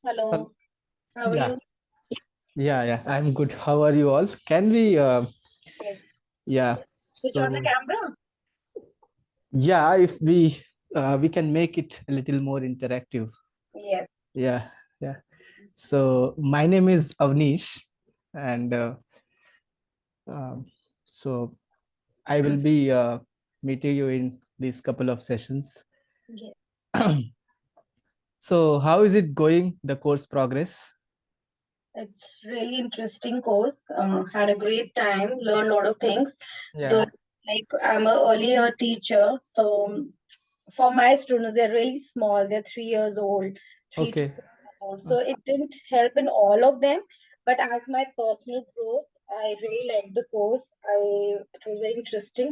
Hello, how are Yeah, you? yeah, I'm good. How are you all? Can we, Yes. yeah, Switch on the so camera? yeah, if we can make it a little more interactive. Yes. Yeah, yeah. So my name is Avanish, and um, so I will be meeting you in these couple of sessions. Yes. So how is it going, the course progress? It's really interesting course. Had a great time, learned a lot of things. Though, Yeah. like I'm a earlier teacher, so for my students, they're really small. They're 3 years old, 3 to Okay. 4 years old. So it didn't help in all of them. But as my personal growth, I really liked the course. It was very interesting,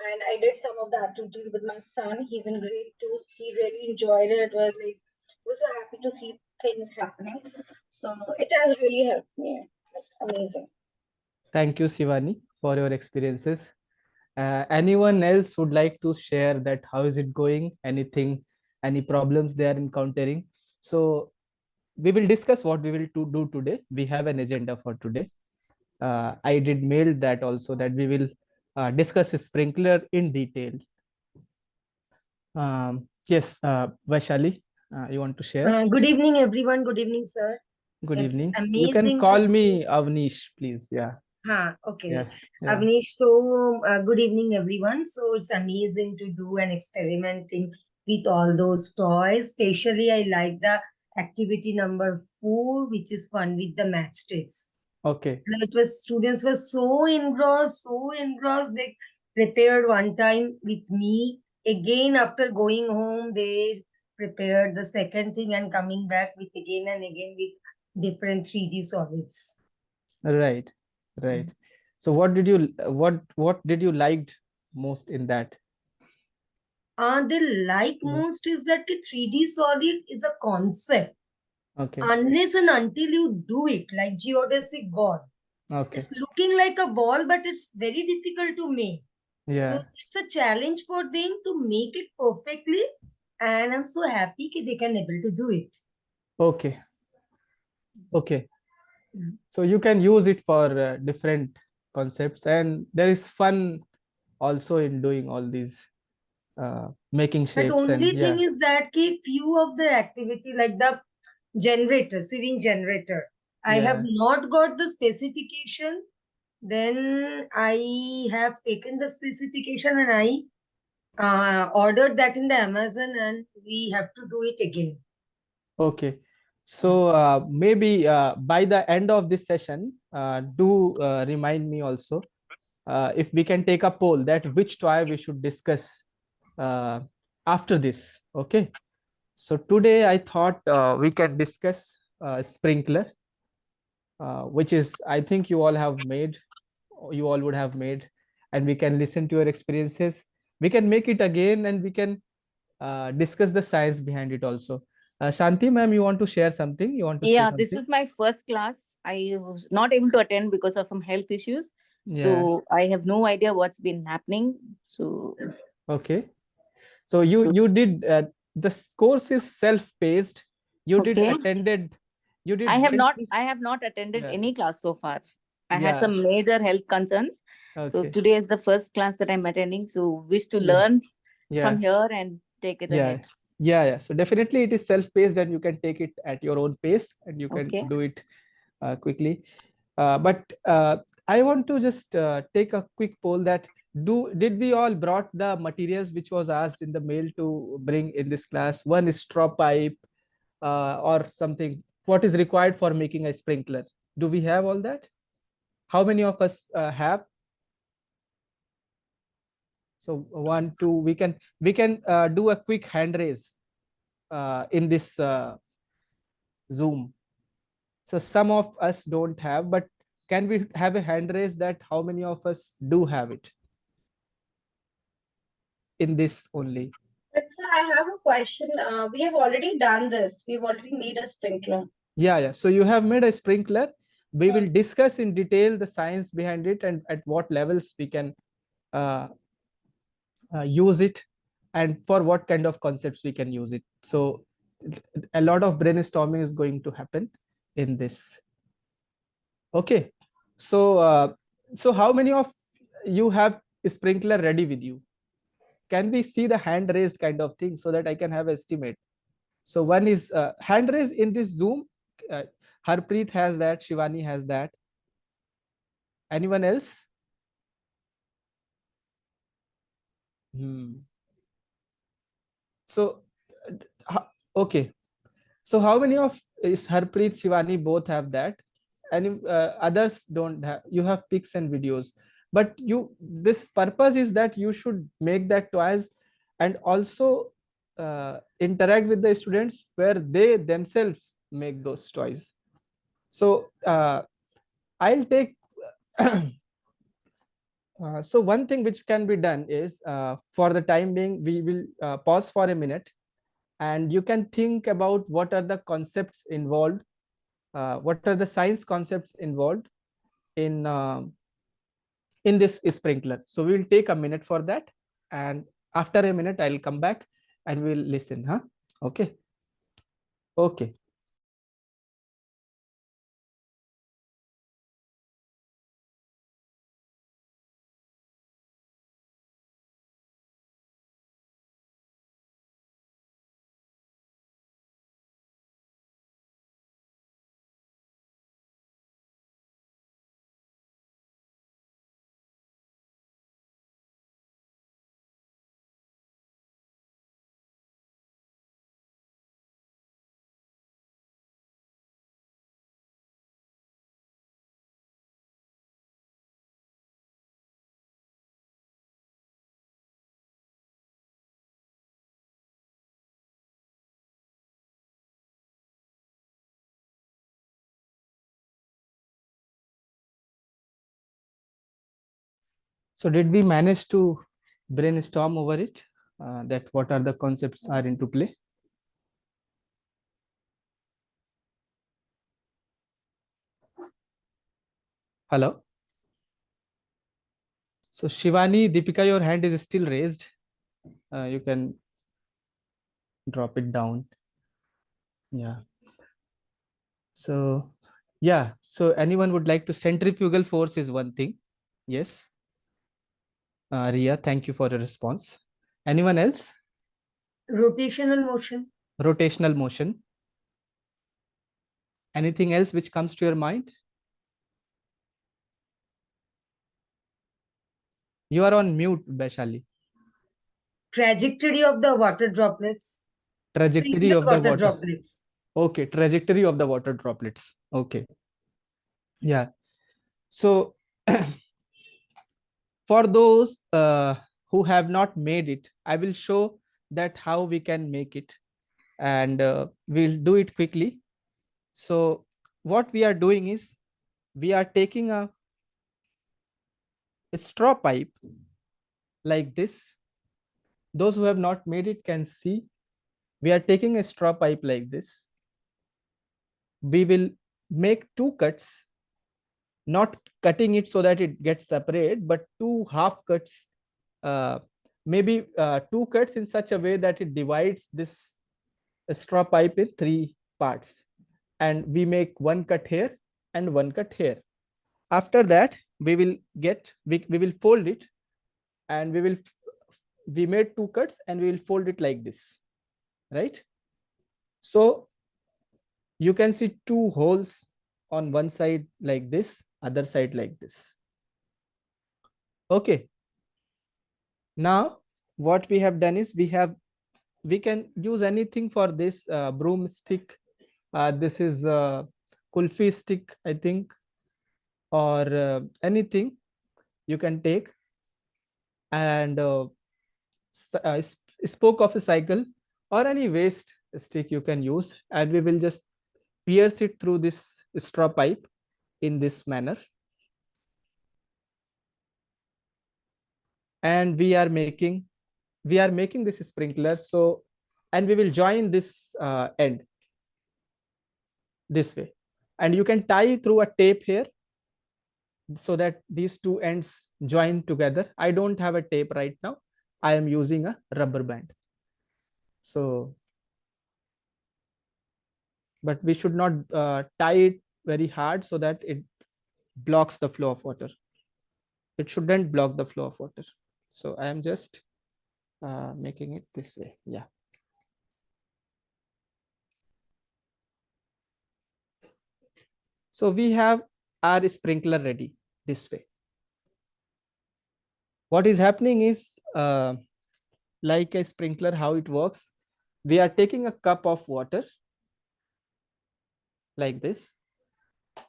and I did some of the activities with my son. He's in grade 2. He really enjoyed it. It was like I was so happy to see things happening. So it has really helped me. It's amazing. Thank you, Shivani, for your experiences. Anyone else would like to share that how is it going, anything, any problems they are encountering? So we will discuss what we will do today. We have an agenda for today. I did mail that also, that we will discuss a sprinkler in detail. Yes, Vaishali, you want to share? Good evening, everyone. Good evening, sir. Good It's evening. You can amazing to call do. me Avnish, please. Yeah, Okay. yeah, yeah. Avnish, so good evening, everyone. So it's amazing to do and experimenting with all those toys. Especially, I like the activity number 4, which is fun with the matchsticks. Okay. It was students were so engrossed. They prepared one time with me. Again, after going home, they prepared the second thing and coming back with again and again with different 3D solids. Right, right. So what did you liked most in that? They like Mm. most is that the 3D solid is a concept. Okay, Unless and until you do it, like geodesic ball. okay, It's looking like a ball, but it's very difficult to make. So yeah, it's a challenge for them to make it perfectly, and I'm so happy that they can able to do it. okay, okay. Mm. So you can use it for different concepts, and there is fun also in doing all these making But shapes, and only yeah, thing is that few of the activity like the generator, syringe generator, I have yeah. not got the specification. Then I have taken the specification and I ordered that in the Amazon, and we have to do it again. Okay. So maybe by the end of this session, do remind me also if we can take a poll that which toy we should discuss uh, after this. Okay. So today I thought we can discuss sprinkler, which is I think you all have made, you all would have made, and we can listen to your experiences. We can make it again, and we can discuss the science behind it also. Shanti ma'am, you want to share something? You want to say Yeah, this something? is my first class. I was not able to attend because of some health issues. Yeah. So I have no idea what's been happening. So, Okay. So you did this course is self-paced. You did okay. attended. You did went through. I have not attended Yeah. any class so far. I had Yeah. some major health concerns. So Okay. today is the first class that I'm attending. So wish to Yeah. learn from Yeah. here and take it Yeah. ahead. Yeah. So definitely it is self-paced, and you can take it at your own pace, and you can Okay. do it quickly. But I want to just take a quick poll that did we all brought the materials which was asked in the mail to bring in this class? One is straw pipe or something. What is required for making a sprinkler? Do we have all that? How many of us have? So one, two. We can do a quick hand raise in this Zoom. So some of us don't have, but can we have a hand raise that how many of us do have it in this only? But sir, I have a question. We have already done this. We've already made a sprinkler. Yeah, yeah. So you have made a sprinkler. We Hmm. will discuss in detail the science behind it and at what levels we can uh, use it, and for what kind of concepts we can use it. So a lot of brainstorming is going to happen in this. Okay, so how many of you have a sprinkler ready with you? Can we see the hand raised kind of thing so that I can have estimate? So one is hand raise in this Zoom. uh, Harpreet has that, Shivani has that. Anyone else? So okay, so how many of is Harpreet, Shivani both have that, and if, others don't have? You have pics and videos, but you, this purpose is that you should make that toys and also interact with the students where they themselves make those toys. So I'll take so one thing which can be done is, for the time being, we will pause for a minute, and you can think about what are the concepts involved, what are the science concepts involved in this sprinkler. So we will take a minute for that, and after a minute I'll come back and we'll listen. Okay. Okay. So did we manage to brainstorm over it, that what are the concepts are into play? Hello. So Shivani, Deepika, your hand is still raised. You can drop it down. Yeah. So yeah. So anyone would like to? Centrifugal force is one thing. Yes. Ria, thank you for your response. Anyone else? Rotational motion. Rotational motion. Anything else which comes to your mind? You are on mute, Baishali. Trajectory of the water droplets. Trajectory Single of the water water. droplets. Okay, trajectory of the water droplets. Okay. Yeah. So for those who have not made it, I will show that how we can make it, and we'll do it quickly. So what we are doing is, we are taking a straw pipe like this. Those who have not made it can see, we are taking a straw pipe like this. We will make two cuts, not cutting it so that it gets separate, but two half cuts, uh, maybe two cuts in such a way that it divides this straw pipe in three parts, and we make one cut here and one cut here. After that, we will we will fold it, and we made two cuts and we will fold it like this, right? So you can see two holes on one side like this, other side like this. Okay. Now what we have done is, we can use anything for this, broomstick. This is kulfi stick, I think, or anything you can take, and spoke of a cycle or any waste stick you can use, and we will just pierce it through this straw pipe in this manner, and we are making this sprinkler. So, and we will join this end this way, and you can tie through a tape here so that these two ends join together. I don't have a tape right now. I am using a rubber band. So but we should not tie it very hard so that it blocks the flow of water. It shouldn't block the flow of water. So I am just making it this way. Yeah. So we have our sprinkler ready this way. What is happening is like a sprinkler, how it works. We are taking a cup of water like this,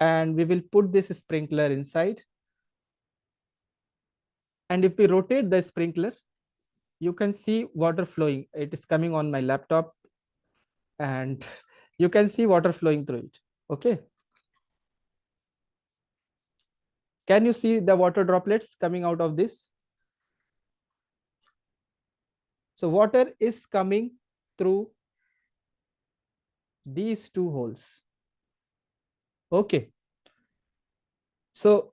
and we will put this sprinkler inside. And if we rotate the sprinkler, you can see water flowing. It is coming on my laptop, and you can see water flowing through it. Okay. Can you see the water droplets coming out of this? So water is coming through these two holes. Okay. So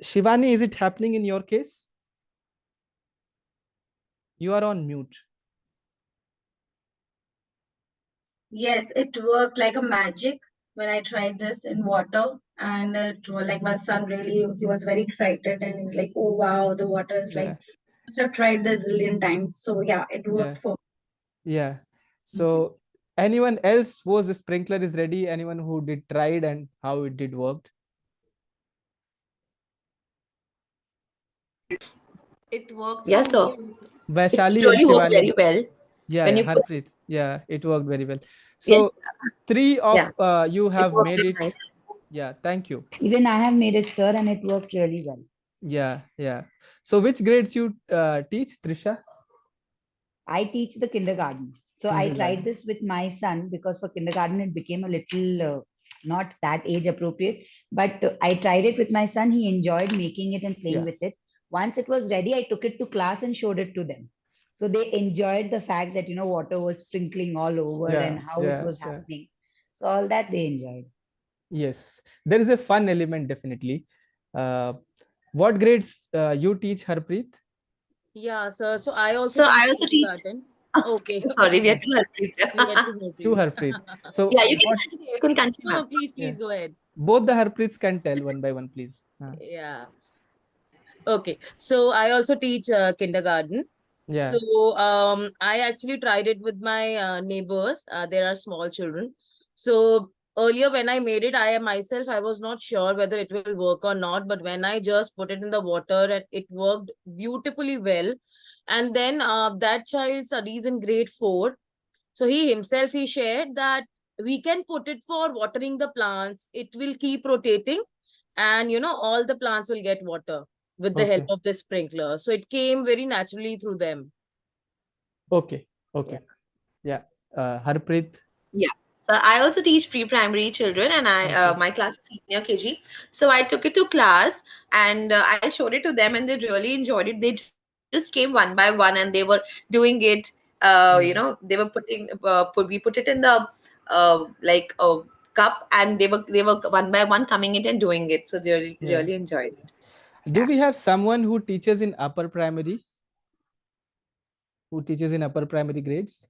Shivani, is it happening in your case? You are on mute. Yes, it worked like a magic when I tried this in water. And it was like my son really, he was very excited and he was like, oh wow, the water is like, Yeah. must have tried that zillion times. So yeah, it Yeah. worked for Yeah. So anyone else whose sprinkler is ready? Anyone who did tried and how it did worked? It worked Yeah, for me so also. it Vaishali and really worked Shivani. very well Yeah, when yeah, you put. Harpreet. Yeah, it worked very well. Yes, So three yeah, of you it have worked made very it. nice. Yeah, thank you. Even I have made it, sir, and it worked really well. Yeah, yeah. So which grades you teach, Trisha? I teach the kindergarten. So I tried Kindergarten. this with my son because for kindergarten it became a little not that age appropriate. But I tried it with my son. He enjoyed making it and playing Yeah, with it. Once it was ready, I took it to class and showed it to them. So they enjoyed the fact that, water was sprinkling all over and yeah, how it yeah, was yeah. happening. So all that they enjoyed. Yes, there is a fun element definitely. Uh, what grades you teach, Harpreet? Yeah, sir. So I also So teach I also teach. kindergarten. Oh, Okay. sorry, we Yeah, are too early. We had to go, two please. Harpreet. So Yeah, you can what? continue. You can continue, No, ma'am. no, please, Yeah, please go ahead. both the Harpreets can tell one by one, please. Yeah. Okay, so I also teach kindergarten. Yeah, So I actually tried it with my neighbors. There are small children. So earlier when I made it, I myself I was not sure whether it will work or not. But when I just put it in the water, and it worked beautifully well. And then that child studies in grade 4. So he himself he shared that we can put it for watering the plants. It will keep rotating, and all the plants will get water with the help okay, of the sprinkler. So it came very naturally through them. okay, Yeah. okay. Yeah, Harpreet. Yeah. So I also teach pre-primary children, and I Okay, my class is senior KG. So I took it to class, and I showed it to them, and they really enjoyed it. They just came one by one, and they were doing it. yeah, They were we put it in the like a cup, and they were one by one coming in and doing it. So they yeah. really enjoyed it. Do Yeah. we have someone who teaches in upper primary? Who teaches in upper primary grades?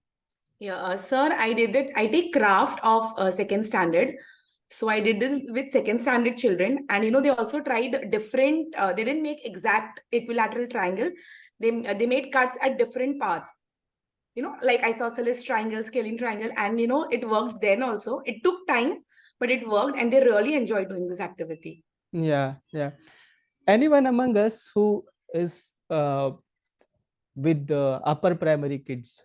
Yeah, sir, I did it. I take craft of second standard. So I did this with second standard children, and they also tried different. They didn't make exact equilateral triangle. They made cuts at different parts. Like isosceles triangle, scaling triangle, and it worked then also. It took time, but it worked, and they really enjoyed doing this activity. Yeah, yeah. Anyone among us who is with the upper primary kids?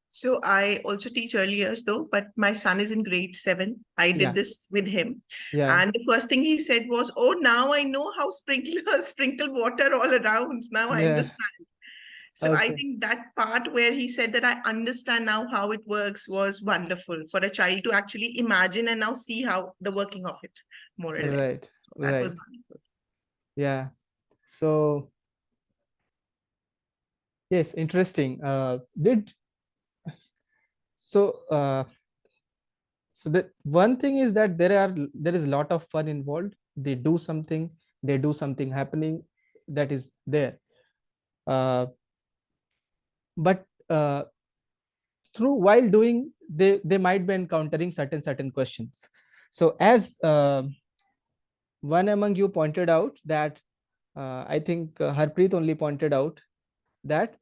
So I also teach early years though, but my son is in grade 7. I did Yeah, this with him. yeah. And the first thing he said was, oh, now I know how sprinklers sprinkle water all around. Now I Yeah. understand. So I Okay. think that part where he said that I understand now how it works was wonderful for a child to actually imagine and now see how the working of it, more or less. Right. So that was Right. wonderful. Yeah. So yes, interesting. Did so. So the one thing is that there is a lot of fun involved. They do something happening that is there. Uh, but through while doing, they might be encountering certain questions. So as one among you pointed out that I think Harpreet only pointed out that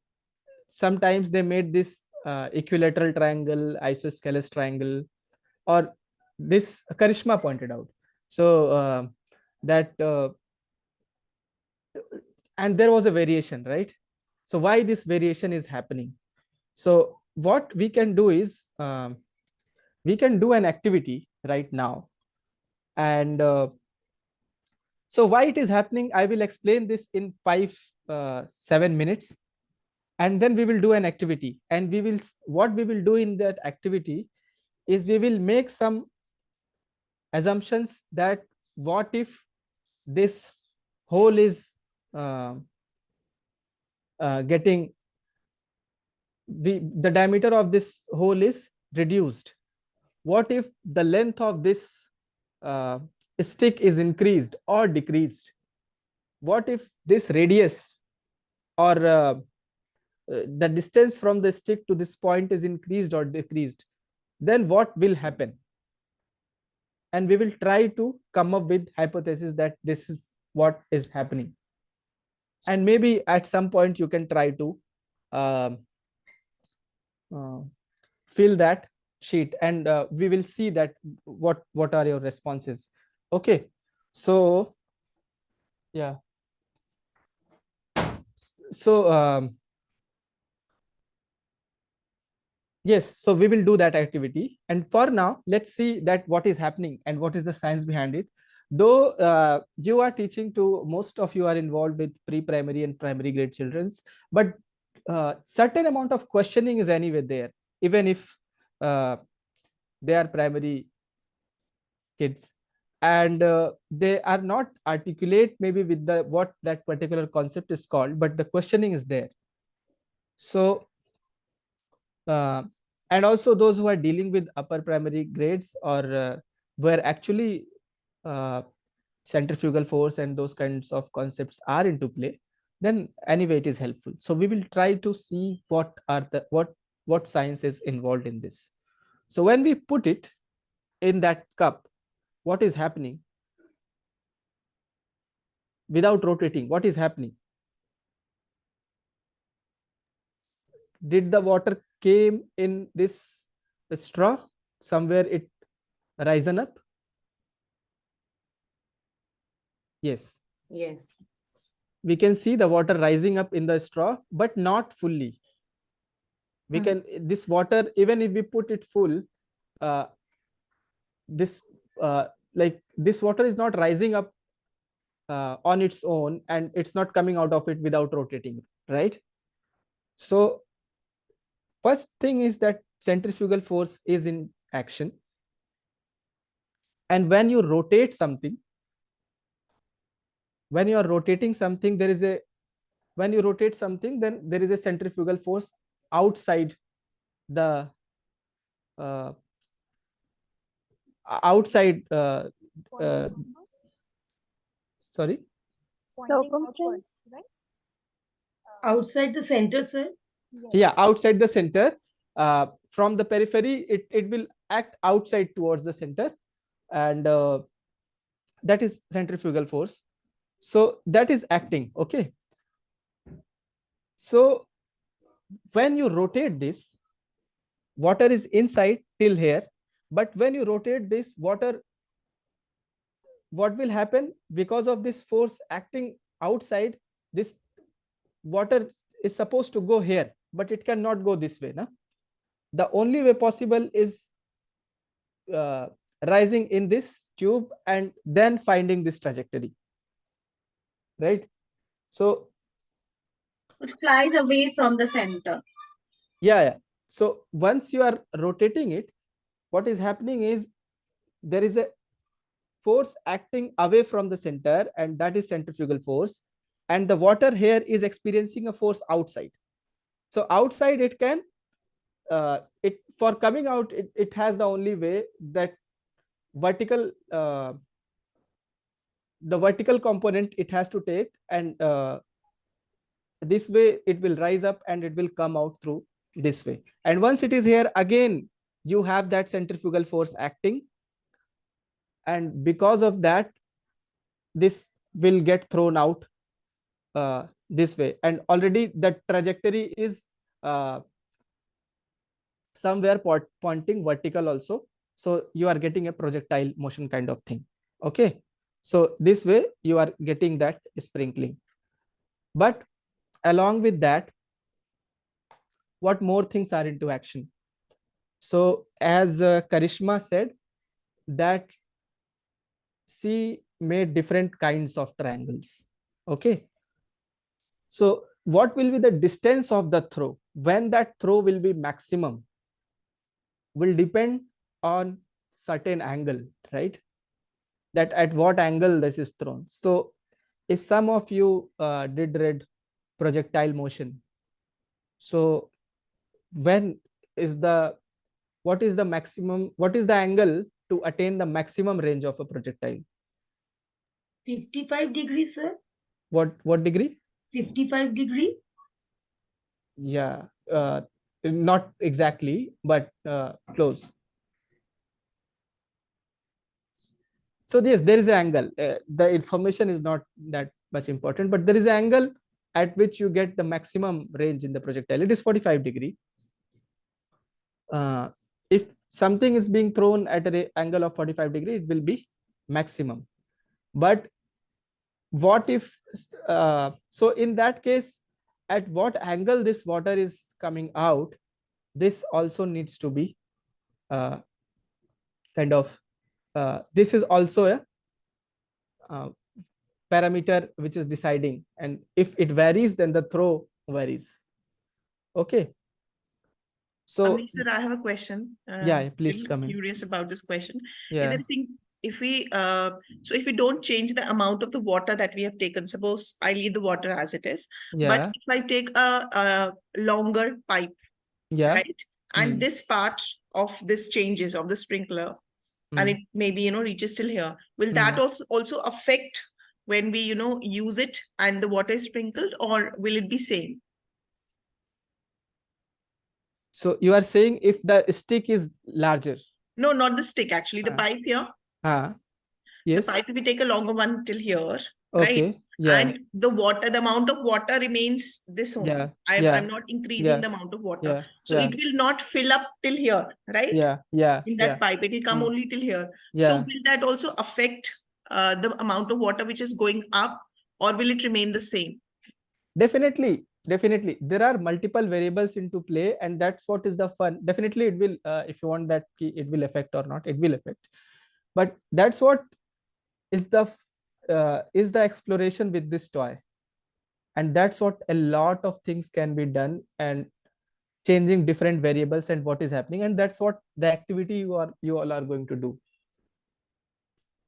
sometimes they made this equilateral triangle, isosceles triangle, or this Karishma pointed out. So that and there was a variation, right? So why this variation is happening? So what we can do is we can do an activity right now, and so why it is happening, I will explain this in 7 minutes, and then we will do an activity, and we will, what we will do in that activity is we will make some assumptions that what if this hole is uh, getting, the diameter of this hole is reduced. What if the length of this uh, stick is increased or decreased? What if this radius or the distance from the stick to this point is increased or decreased? Then what will happen? And we will try to come up with hypothesis that this is what is happening. And maybe at some point you can try to um, uh, fill that sheet, and we will see that what are your responses. Okay, so yeah, so yes, so we will do that activity, and for now let's see that what is happening and what is the science behind it. Though you are teaching to, most of you are involved with pre-primary and primary grade children's, but certain amount of questioning is anyway there, even if uh, they are primary kids, and they are not articulate maybe with the what that particular concept is called, but the questioning is there. So uh, and also those who are dealing with upper primary grades, or where actually uh, centrifugal force and those kinds of concepts are into play, then anyway it is helpful. So we will try to see what are the what science is involved in this. So when we put it in that cup, what is happening without rotating? What is happening? Did the water came in this straw? Somewhere it risen up? Yes, Yes. we can see the water rising up in the straw, but not fully. We can, this water, even if we put it full, uh, this like this water is not rising up on its own, and it's not coming out of it without rotating, right? So first thing is that centrifugal force is in action, and when you rotate something, when you are rotating something, there is a, when you rotate something, then there is a centrifugal force outside the uh, outside sorry, Circumference, right? Outside the center, sir. yeah, outside the center. From the periphery, it will act outside towards the center, and that is centrifugal force. So that is acting. Okay, so when you rotate this, water is inside till here, but when you rotate this water, what will happen? Because of this force acting outside, this water is supposed to go here, but it cannot go this way. No? The only way possible is uh, rising in this tube and then finding this trajectory, right? So It flies away from the center. yeah. So once you are rotating it, what is happening is there is a force acting away from the center, and that is centrifugal force, and the water here is experiencing a force outside. So outside it can it for coming out, it has the only way that vertical the vertical component it has to take, and this way it will rise up and it will come out through this way. And once it is here, again, you have that centrifugal force acting. And because of that, this will get thrown out this way. And already the trajectory is somewhere pointing vertical also. So you are getting a projectile motion kind of thing. Okay. So this way you are getting that sprinkling. But along with that, what more things are into action? So as Karishma said, that she made different kinds of triangles. Okay. So what will be the distance of the throw? When that throw will be maximum will depend on certain angle, right? That at what angle this is thrown. So if some of you did read projectile motion, so when is the, what is the maximum, what is the angle to attain the maximum range of a projectile? 55 degrees, sir. What degree? 55 degree. Yeah, not exactly, but close. So yes, there is an angle. The information is not that much important, but there is an angle at which you get the maximum range in the projectile. It is 45 degree. If something is being thrown at an angle of 45 degree, it will be maximum. But what if, so in that case, at what angle this water is coming out, this also needs to be kind of, this is also a parameter which is deciding, and if it varies, then the throw varies. Okay. So Avanish sir, I have a question. yeah, please Really come in. curious about this question. Yeah. Is it think if we so if we don't change the amount of the water that we have taken, suppose I leave the water as it is, but Yeah. if I take a longer pipe, Yeah. right, and this part of this changes of the sprinkler, and it maybe reaches till here, will that also affect when we use it and the water is sprinkled, or will it be same? So you are saying if the stick is larger? No, not the stick, actually the pipe here. Yes. The pipe, we take a longer one till here, Okay. right? Yeah. And the water, the amount of water remains this only. Yeah. I'm not increasing the amount of water. Yeah. So it will not fill up till here, right? Yeah. Yeah. In that pipe, it will come only till here. So Yeah. will that also affect the amount of water which is going up, or will it remain the same? Definitely. Definitely. There are multiple variables into play, and that's what is the fun. Definitely it will, if you want that key, it will affect or not, it will affect. But that's what is the exploration with this toy. And that's what a lot of things can be done, and changing different variables and what is happening. And that's what the activity you all are going to do.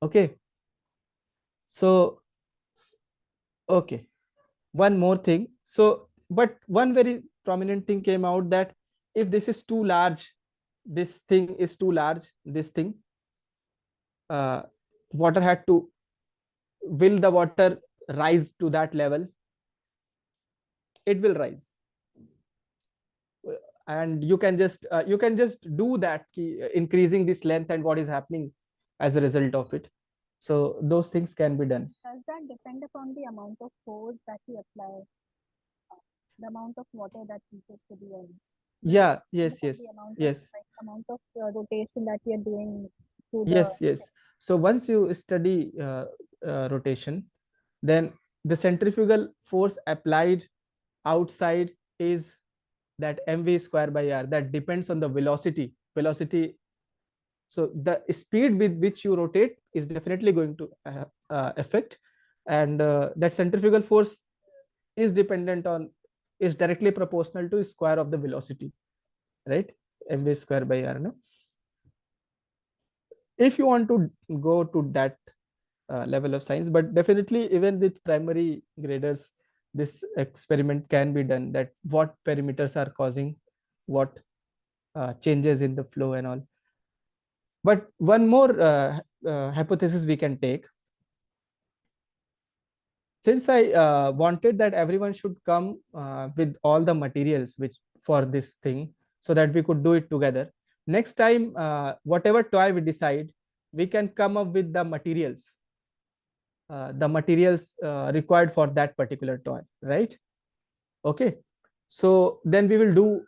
Okay. So, okay. One more thing. So, but one very prominent thing came out, that if this is too large, this thing is too large, this thing, water had to, will the water rise to that level? It will rise. And you can just do that, increasing this length, and what is happening as a result of it. So those things can be done. Does that depend upon the amount of force that we apply, the amount of water that reaches to the ends? Yeah. Yes. Depend Yes. the amount Yes. of, amount of rotation that we are doing to the Yes. Yes. So once you study rotation, then the centrifugal force applied outside is that mv square by r, that depends on the velocity. So the speed with which you rotate is definitely going to affect, and that centrifugal force is dependent on, is directly proportional to square of the velocity, right? mv square by r. No? If you want to go to that level of science, but definitely even with primary graders, this experiment can be done, that what parameters are causing what changes in the flow and all. But one more hypothesis we can take, since I wanted that everyone should come with all the materials which for this thing, so that we could do it together. Next time, whatever toy we decide, we can come up with the materials, required for that particular toy, right? Okay, so then we will do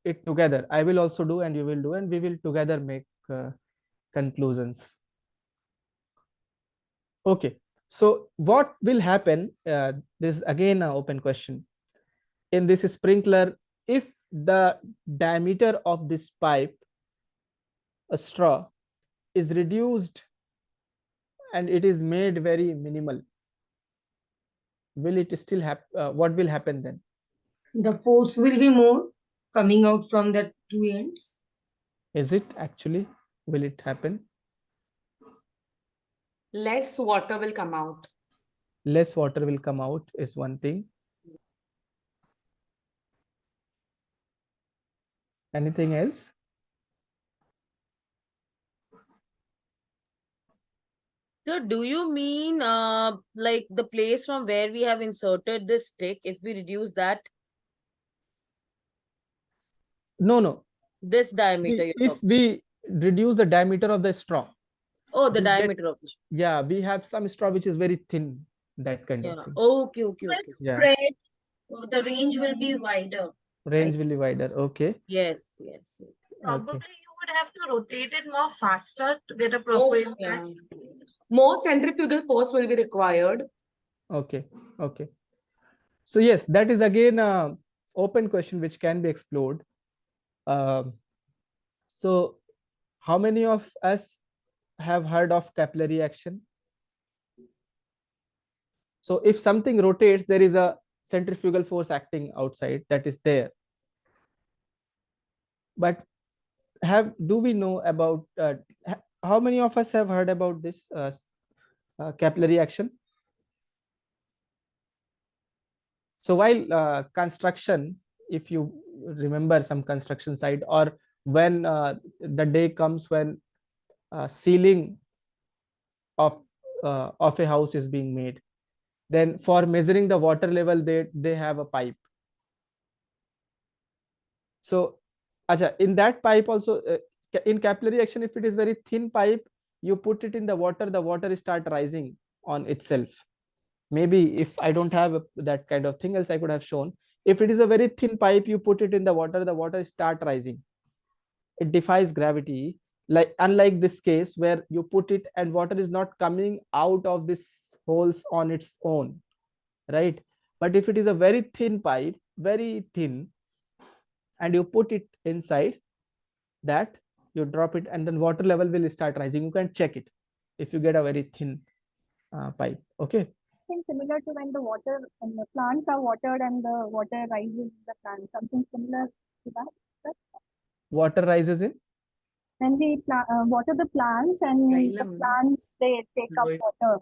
it together. I will also do, and you will do, and we will together make conclusions. Okay, so what will happen, this is again an open question, in this sprinkler, if the diameter of this pipe, a straw, is reduced and it is made very minimal, will it still happen? What will happen then? The force will be more coming out from the two ends. Is it actually, will it happen? Less water will come out. Less water will come out is one thing. Anything else? So do you mean like the place from where we have inserted this stick, if we reduce that, No. this diameter you're If talking? we reduce the diameter of the straw. Oh, the we get- diameter of the straw. Yeah, we have some straw which is very thin, that kind of Yeah. thing. Okay. Well, Yeah. spread, the range will be wider. Range will be wider. Okay. Yes. Probably you would have to rotate it more faster to get a Oh, proper yeah. impact. More centrifugal force will be required. Okay. So yes, that is again a open question which can be explored. So how many of us have heard of capillary action? So if something rotates, there is a centrifugal force acting outside, that is there. But do we know about, how many of us have heard about this capillary action? So while construction, if you remember some construction site, or when the day comes when ceiling of a house is being made, then for measuring the water level, they have a pipe. So acha, in that pipe also, in capillary action, if it is very thin pipe, you put it in the water start rising on itself. Maybe if I don't have that kind of thing, else I could have shown. If it is a very thin pipe, you put it in the water start rising. It defies gravity, like unlike this case where you put it and water is not coming out of this holes on its own, right? But if it is a very thin pipe, very thin, and you put it inside that, you drop it, and then water level will start rising. You can check it if you get a very thin pipe. Okay. Something similar to when the water and the plants are watered and the water rises in the plant. Something similar to that. Right? Water rises in? When we water the plants and the Xylem. plants, they take up water.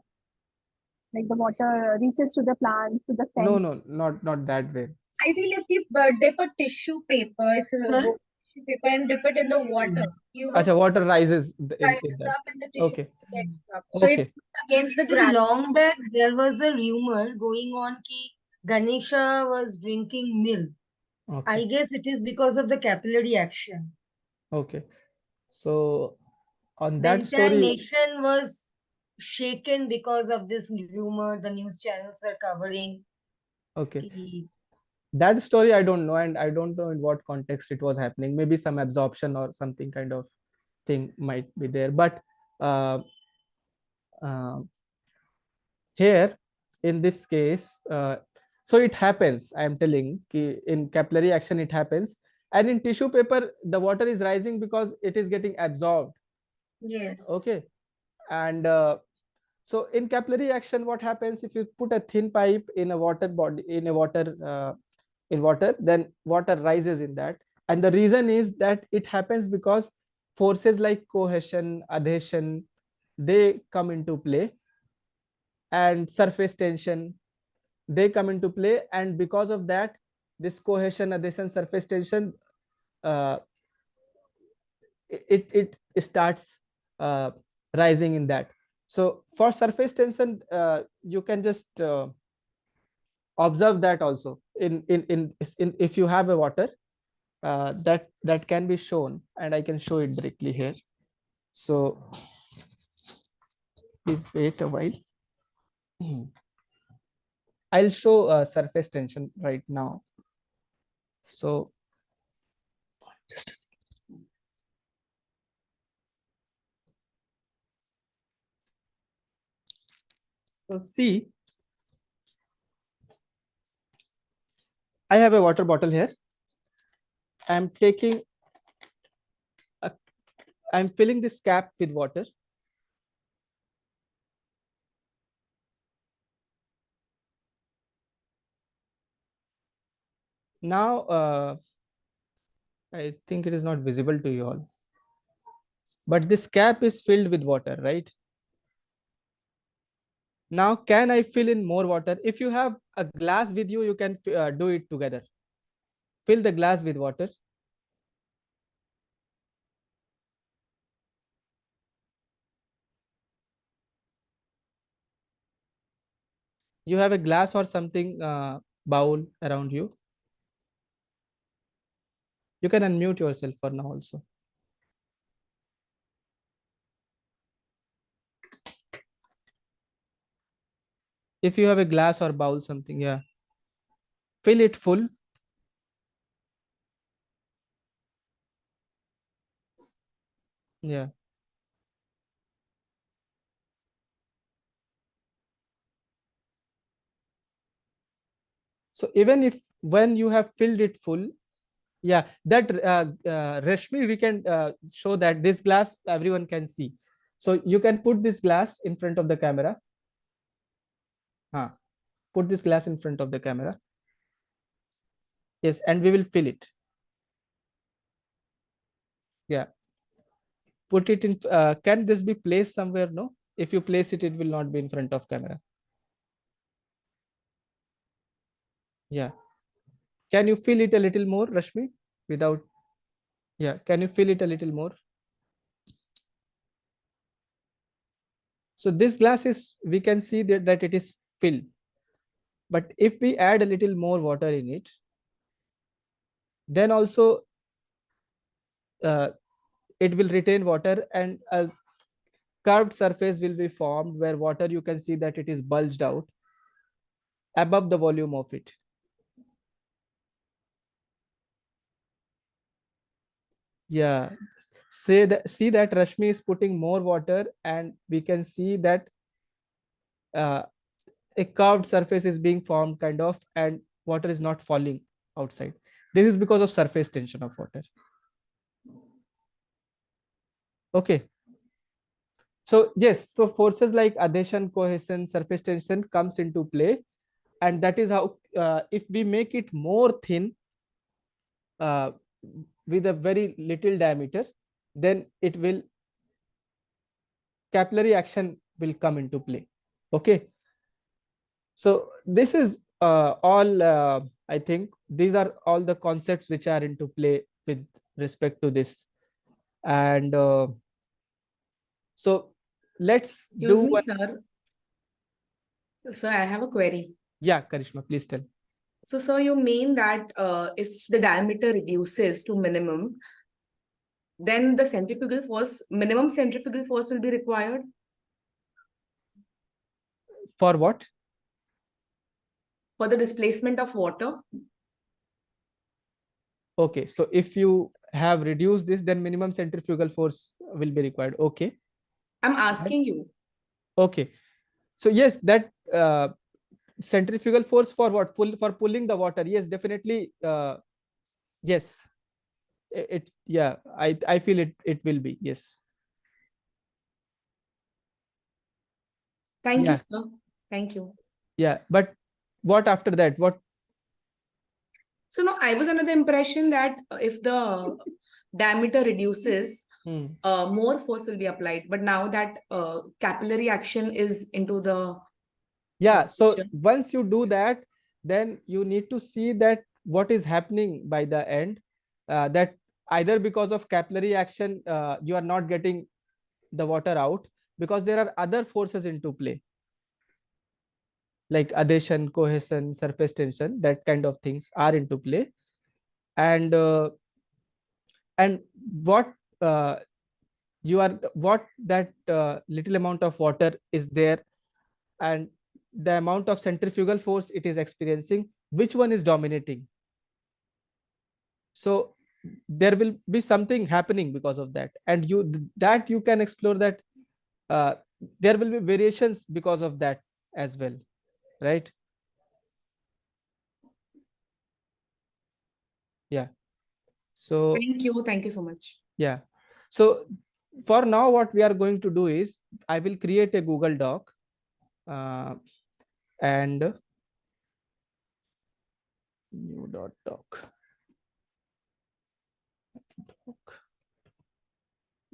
Like the water reaches to the plants, to the stem. No, not that way. I feel if you dip a tissue paper, if you go tissue paper and dip it in the water, you will Acha, water rises in rises that. up and the tissue Okay. gets up. So Okay. it's against the See, gravity. long back there was a rumor going on ki Ganesha was drinking milk. Okay. I guess it is because of the capillary action. Okay. So on The that entire story, nation was shaken because of this rumor. The news channels were covering. okay, ki- that story I don't know, and I don't know in what context it was happening. Maybe some absorption or something kind of thing might be there. But uh, uh, here in this case, so it happens, I am telling ki in capillary action it happens, and in tissue paper the water is rising because it is getting absorbed. Yes. Okay. And so in capillary action, what happens if you put a thin pipe in a water body, in water, then water rises in that. And the reason is that it happens because forces like cohesion, adhesion, they come into play, and surface tension, they come into play. And because of that, this cohesion, adhesion, surface tension, uh, it starts rising in that. So for surface tension, you can just observe that also. if you have a water, that can be shown, and I can show it directly here. So please wait a while. I'll show surface tension right now. So just a second. So see, I have a water bottle here. I'm taking I'm filling this cap with water. Now, I think it is not visible to you all, but this cap is filled with water, right? Now, can I fill in more water? If you have a glass with you, you can do it together. Fill the glass with water. You have a glass or something bowl around you. You can unmute yourself for now also. If you have a glass or bowl, something, yeah. Fill it full. Yeah. So even if when you have filled it full, yeah, that Rashmi, we can show that this glass everyone can see. So you can put this glass in front of the camera. Put this glass in front of the camera. Yes, and we will fill it. Yeah. Put it in. Can this be placed somewhere? No. If you place it, it will not be in front of camera. Yeah. Can you fill it a little more, Rashmi? Without. Yeah. Can you fill it a little more? So this glass is, we can see that it is filled. But if we add a little more water in it, then also it will retain water, and a curved surface will be formed where water, you can see that it is bulged out above the volume of it. Yeah. See that Rashmi is putting more water, and we can see that a curved surface is being formed kind of, and water is not falling outside. This is because of surface tension of water. Okay. So yes, so forces like adhesion, cohesion, surface tension comes into play, and that is how if we make it more thin uh, with a very little diameter, then it will, capillary action will come into play. Okay. So this is all, I think these are all the concepts which are into play with respect to this. And so let's Excuse do me, one. sir. So, sir, I have a query. Yeah, Karishma, please tell. So, sir, you mean that if the diameter reduces to minimum, then the centrifugal force, minimum centrifugal force will be required? For what? For the displacement of water? Okay, so if you have reduced this, then minimum centrifugal force will be required. Okay. I'm asking you. Okay. So yes, that centrifugal force for what? For pulling the water. Yes, definitely. Yes. Yeah, I feel it will be. Yes. Thank you, Yeah. sir. Thank you. Yeah. But what after that? What? So no, I was under the impression that if the diameter reduces, more force will be applied. But now that capillary action is into the Yeah. So picture. once you do that, then you need to see that what is happening by the end. That either because of capillary action, you are not getting the water out, because there are other forces into play. like adhesion, cohesion, surface tension, that kind of things are into play. And what what that little amount of water is there, and the amount of centrifugal force it is experiencing, which one is dominating? So there will be something happening because of that, and you can explore that. uh, there will be variations because of that as well, right? Yeah. So Thank you so much. yeah, so for now what we are going to do is, I will create a Google Doc, uh, and new doc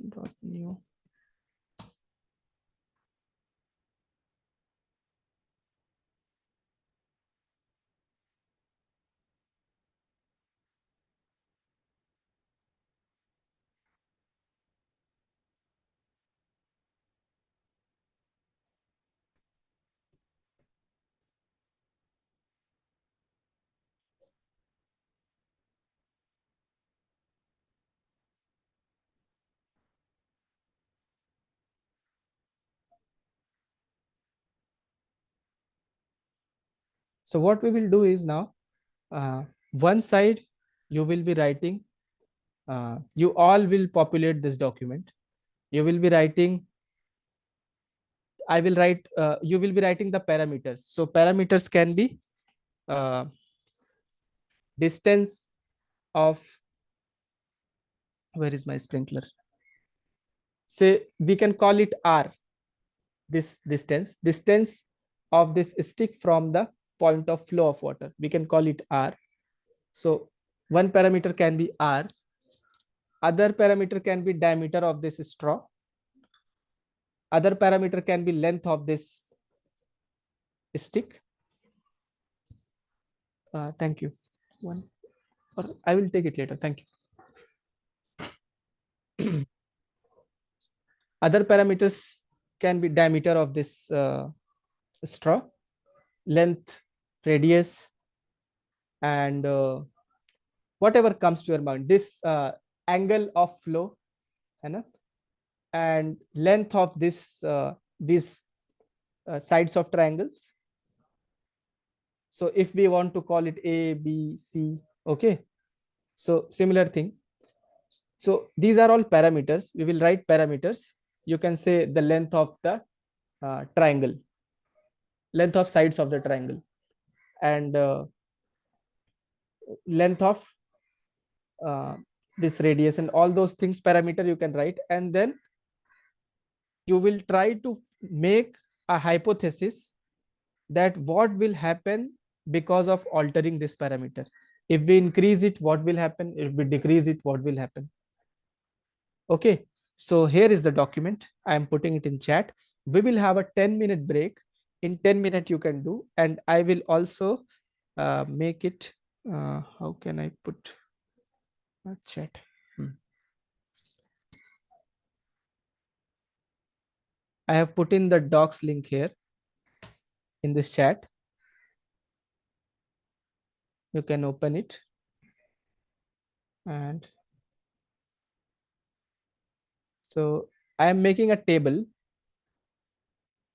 dot new. So what we will do is now, one side you will be writing, you all will populate this document. You will be writing, I will write, you will be writing the parameters. So parameters can be uh, distance of, where is my sprinkler? Say we can call it R, this distance of this stick from the point of flow of water. We can call it R. So one parameter can be R. Other parameter can be diameter of this straw. Other parameter can be length of this stick. Thank you. One, or I will take it later. Thank you. Other parameters can be diameter of this straw, length, radius, and whatever comes to your mind. This angle of flow, and length of this these sides of triangles. So if we want to call it A, B, C, okay. So similar thing. So these are all parameters. We will write parameters. You can say the length of the triangle, length of sides of the triangle, and length of this radius, and all those things parameter you can write. And then you will try to make a hypothesis that what will happen because of altering this parameter. If we increase it, what will happen? If we decrease it, what will happen? Okay, so here is the document. I am putting it in chat. We will have a 10-minute break. In 10 minutes you can do, and I will also make it, how can I put a chat? I have put in the docs link here in this chat. You can open it, and so I am making a table,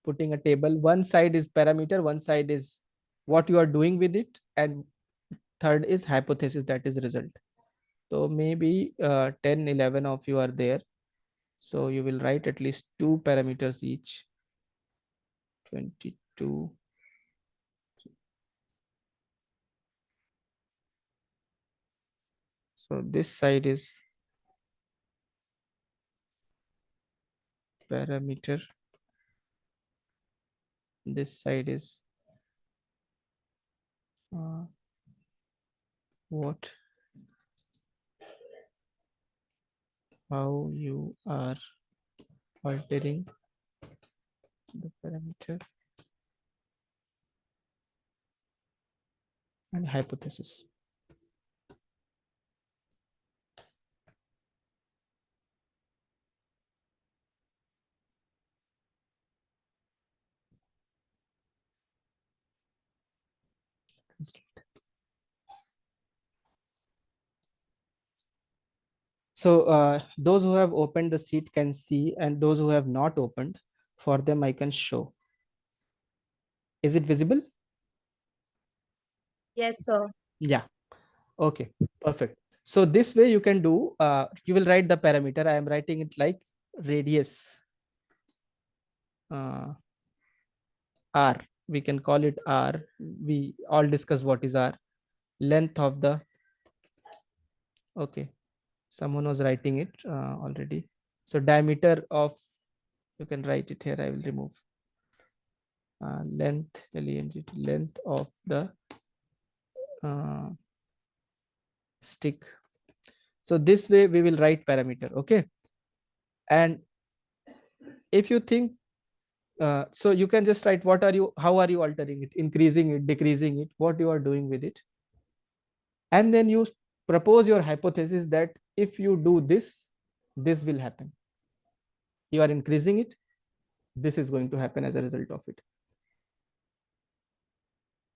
putting a table. One side is parameter, one side is what you are doing with it, and third is hypothesis, that is result. So maybe 10, 11 of you are there. So you will write at least 2 parameters each. 22. So this side is parameter. This side is what, how you are altering the parameter, and hypothesis. So those who have opened the seat can see, and those who have not opened, for them I can show. Is it visible? Yes, sir. Yeah. Okay, perfect. So this way you can do, you will write the parameter. I am writing it like radius r. We can call it r. We all discuss what is r. Length of the, okay, someone was writing it already. So diameter of, you can write it here. I will remove length, length of the stick. So this way we will write parameter. Okay. And if you think, so you can just write what are you, how are you altering it, increasing it, decreasing it, what you are doing with it. And then you propose your hypothesis that if you do this, this will happen. You are increasing it, this is going to happen as a result of it.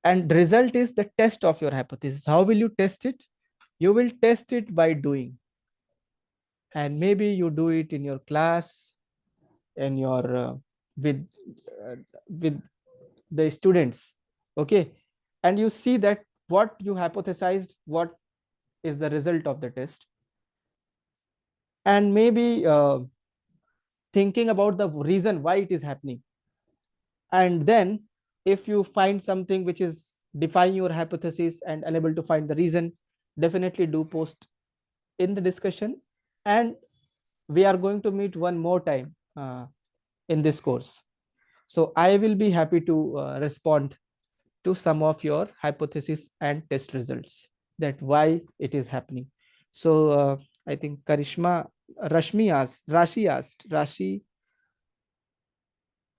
And the result is the test of your hypothesis. How will you test it? You will test it by doing. And maybe you do it in your class, in your with uh, with the students. Okay. And you see that what you hypothesized, what is the result of the test. And maybe thinking about the reason why it is happening. And then if you find something which is defying your hypothesis and unable to find the reason, definitely do post in the discussion. And we are going to meet one more time in this course. So I will be happy to respond to some of your hypothesis and test results, that why it is happening. So I think Rashi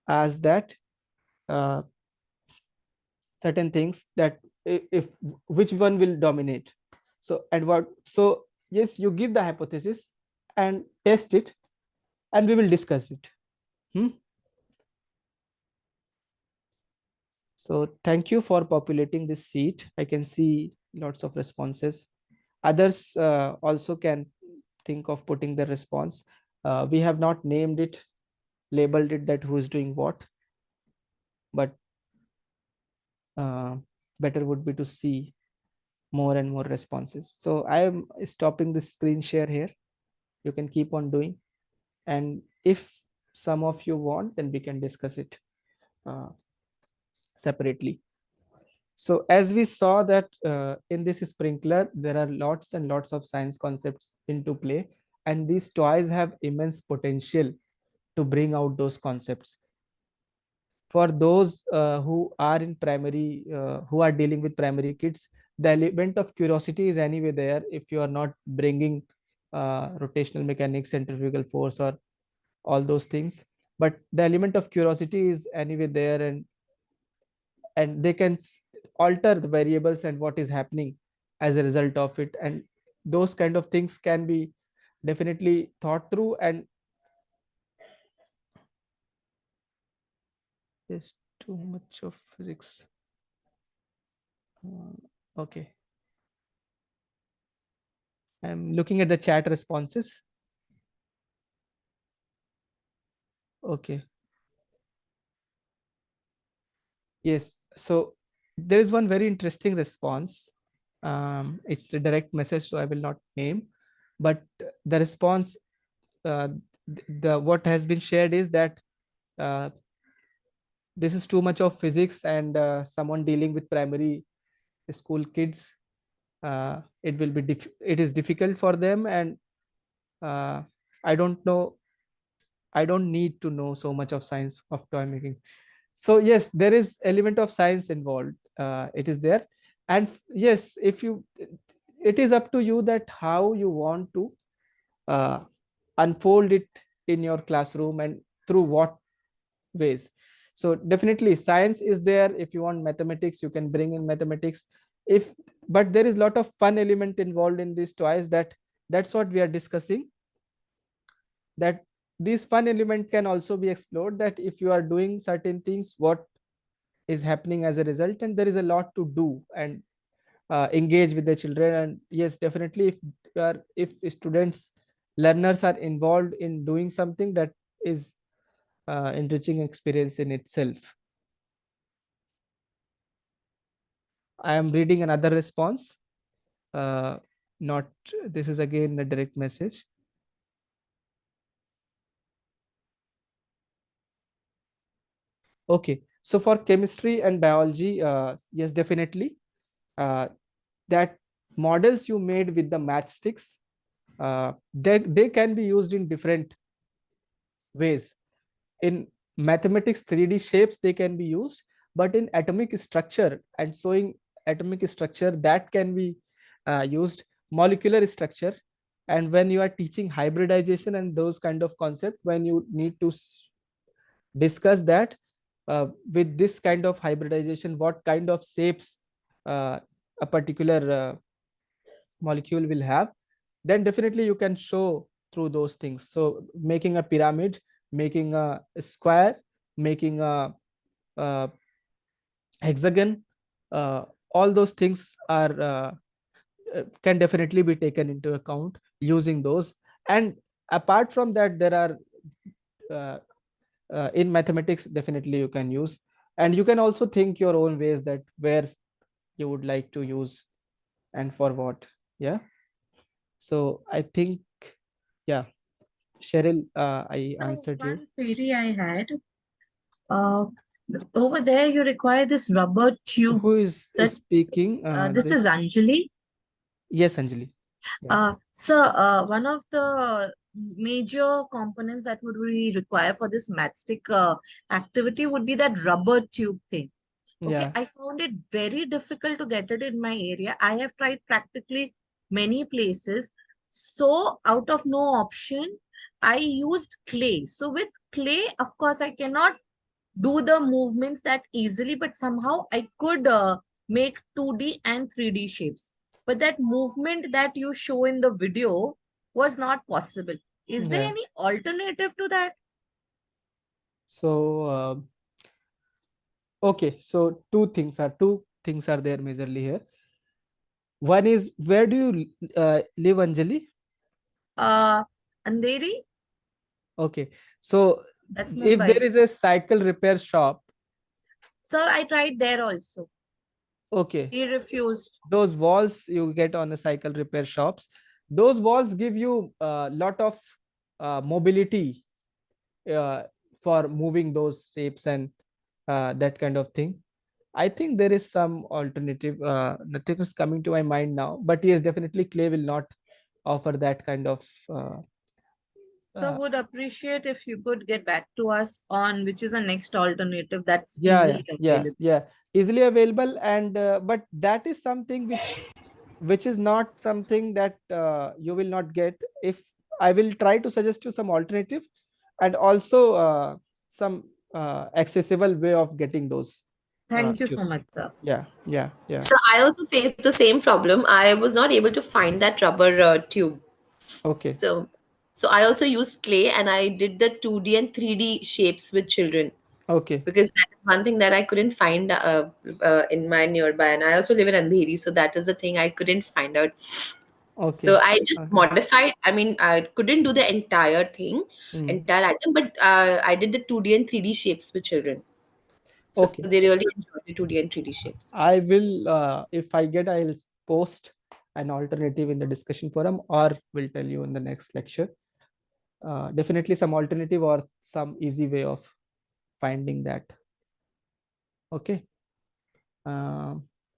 asked that certain things, that if which one will dominate. So Edward, so yes, you give the hypothesis and test it, and we will discuss it. So thank you for populating this seat. I can see lots of responses. Others also can think of putting the response. We have not named it, labeled it, that who is doing what, but better would be to see more and more responses. So I am stopping the screen share here. You can keep on doing. And if some of you want, then we can discuss it separately. So as we saw that in this sprinkler, there are lots and lots of science concepts into play, and these toys have immense potential to bring out those concepts. For those who are in primary, who are dealing with primary kids, the element of curiosity is anyway there. If you are not bringing rotational mechanics, centrifugal force, or all those things, but the element of curiosity is anyway there, and they can alter the variables and what is happening as a result of it, and those kind of things can be definitely thought through. And there's too much of physics. Okay, I'm looking at the chat responses. Okay, yes, so there is one very interesting response. It's a direct message, so I will not name, but the response, the what has been shared is that this is too much of physics, and someone dealing with primary school kids, it will be it is difficult for them, and I don't know, I don't need to know so much of science of toy making. So yes, there is element of science involved, it is there. And yes, if you, it is up to you that how you want to uh, unfold it in your classroom and through what ways. So definitely science is there. If you want mathematics, you can bring in mathematics. If, but there is a lot of fun element involved in these toys, that's what we are discussing, that this fun element can also be explored, that if you are doing certain things, what is happening as a result, and there is a lot to do and engage with the children. And yes, definitely, if students, learners are involved in doing something, that is enriching experience in itself. I am reading another response. Not This is again a direct message. Okay, so for chemistry and biology, yes, definitely, that models you made with the matchsticks, they can be used in different ways. In mathematics 3D shapes they can be used, but in atomic structure and showing atomic structure, that can be used, molecular structure. And when you are teaching hybridization and those kind of concept, when you need to discuss that, with this kind of hybridization, what kind of shapes a particular molecule will have, then definitely you can show through those things. So making a pyramid, making a square, making a hexagon, all those things are can definitely be taken into account using those. And apart from that, there are uh, in mathematics, definitely you can use, and you can also think your own ways that where you would like to use and for what. Yeah, so I think, yeah, Cheryl, I answered you. One query I had. Uh, Over there, you require this rubber tube. Who is That speaking? this is Anjali. Yes, Anjali. Yeah. Sir, one of the major components that would we require for this matchstick activity would be that rubber tube thing. Okay, Yeah. I found it very difficult to get it in my area. I have tried practically many places. So, out of no option, I used clay. So, with clay, of course, I cannot do the movements that easily, but somehow I could make 2D and 3D shapes. But that movement that you show in the video was not possible. Is there Yeah. any alternative to that? So okay, so two things are there majorly here. One is, where do you live, Anjali? Uh, Andheri, Okay, so that's if there Mumbai. is a cycle repair shop, Sir, I tried there also. okay, He refused. those walls you get on the cycle repair shops, those walls give you a lot of mobility uh, for moving those shapes and that kind of thing. I think there is some alternative. Nothing is coming to my mind now, but yes, definitely clay will not offer that kind of. So Uh, would appreciate if you could get back to us on which is the next alternative that's yeah, easily available. yeah, easily available, and but that is something which is not something that you will not get. If I will try to suggest you some alternative, and also some accessible way of getting those Thank you so tubes. much, sir. Yeah, yeah, yeah. So I also faced the same problem. I was not able to find that rubber tube. Okay, So, so I also used clay and I did the 2D and 3D shapes with children okay, because that is one thing that I couldn't find in my nearby. And I also live in Andheri, so that is the thing I couldn't find out. So okay, I just okay. modified. I mean, I couldn't do the entire thing, Hmm. entire item, but I did the 2D and 3D shapes with children. So Okay, they really enjoyed the 2D and 3D shapes. I will, if I get, I'll post an alternative in the discussion forum, or will tell you in the next lecture. Definitely some alternative or some easy way of finding that. Okay.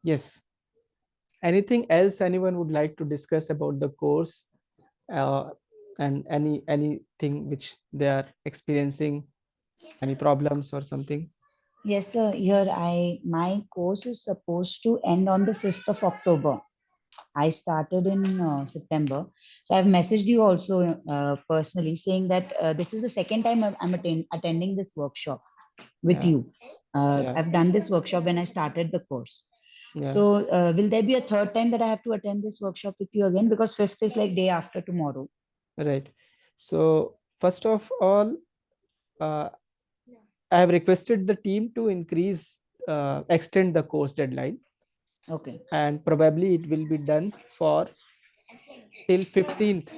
Yes. Anything else anyone would like to discuss about the course, uh, and anything which they are experiencing, any problems or something? Yes, sir. Here, my course is supposed to end on the 5th of October. I started in September. So I've messaged you also personally saying that this is the second time I'm attending this workshop with Yeah, you. yeah, I've done this workshop when I started the course. yeah. So will there be a third time that I have to attend this workshop with you again? Because 5th is like day after tomorrow. Right. So first of all, uh, I have requested the team to increase extend the course deadline, Okay. and probably it will be done for till 15th.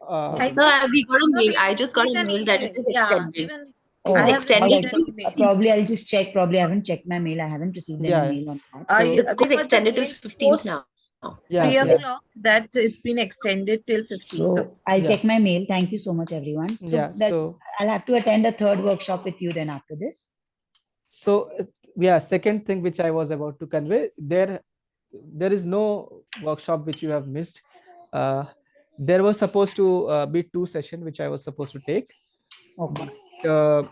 I So think we got a no, mail. we I just got a received an mail that it email. is Yeah, extended. even I It's Oh, have all extended received right. an till email. Probably 15th. I'll just check. Probably I haven't checked my mail. I haven't received any Yeah, mail on that. I So It is because the extended till mail 15th post now. yeah, 3 o'clock that it's been extended till 15th. so I'll yeah, check my mail. Thank you so much, everyone. So yeah. that So I'll have to attend a third workshop with you then after this. yeah, second thing which I was about to convey, there is no workshop which you have missed. uh, there was supposed to be 2 sessions which I was supposed to take, Okay. but